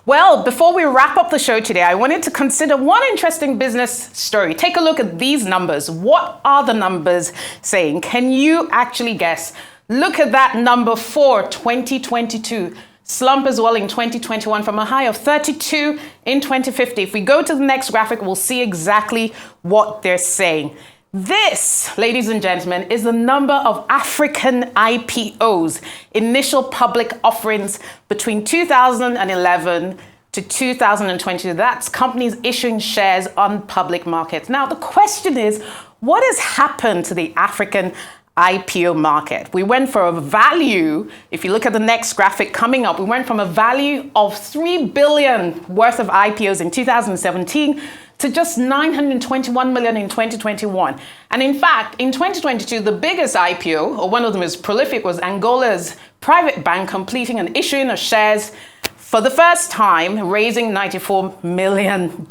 Well, before we wrap up the show today, I wanted to consider one interesting business story. Take a look at these numbers. What are the numbers saying? Can you actually guess? Look at that number for 2022. Slump as well in 2021 from a high of 32 in 2050. If we go to the next graphic, we'll see exactly what they're saying. This, ladies and gentlemen, is the number of African IPOs, initial public offerings between 2011 to 2022. That's companies issuing shares on public markets. Now, the question is, what has happened to the African IPO market? We went for a value, if you look at the next graphic coming up, we went from a value of 3 billion worth of IPOs in 2017 to just 921 million in 2021. And in fact, in 2022, the biggest IPO, or one of the most prolific, was Angola's private bank completing an issuing of shares for the first time, raising $94 million.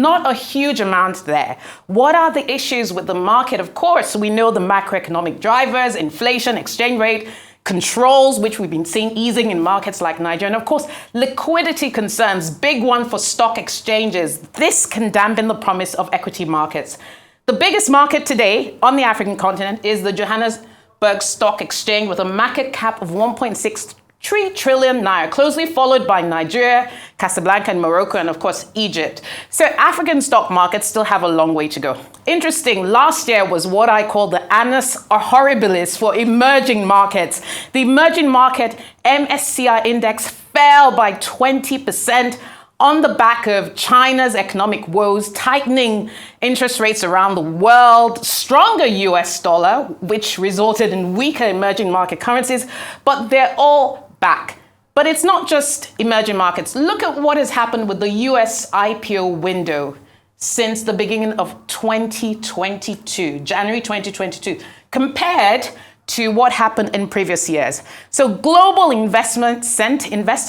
Not a huge amount there. What are the issues with the market? Of course, we know the macroeconomic drivers, inflation, exchange rate, controls, which we've been seeing easing in markets like Nigeria. And of course, liquidity concerns, big one for stock exchanges. This can dampen the promise of equity markets. The biggest market today on the African continent is the Johannesburg Stock Exchange with a market cap of 1.63 trillion naira, closely followed by Nigeria, Casablanca and Morocco, and of course, Egypt. So African stock markets still have a long way to go. Interesting, last year was what I call the annus horribilis for emerging markets. The emerging market MSCI index fell by 20% on the back of China's economic woes, tightening interest rates around the world, stronger US dollar, which resulted in weaker emerging market currencies, but they're all back. But it's not just emerging markets. Look at what has happened with the US IPO window since the beginning of 2022, January 2022, compared to what happened in previous years. So global investor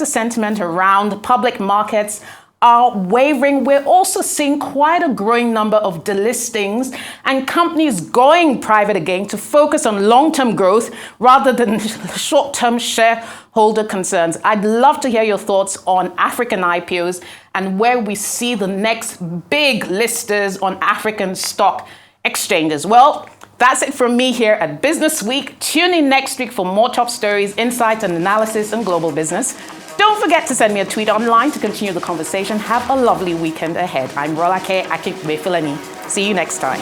sentiment around public markets are wavering. We're also seeing quite a growing number of delistings and companies going private again to focus on long-term growth rather than short-term shareholder concerns. I'd love to hear your thoughts on African IPOs and where we see the next big listers on African stock exchanges. Well, that's it from me here at Business Week. Tune in next week for more top stories, insights, and analysis on global business. Don't forget to send me a tweet online to continue the conversation. Have a lovely weekend ahead. I'm Rolake Akinwefilani. See you next time.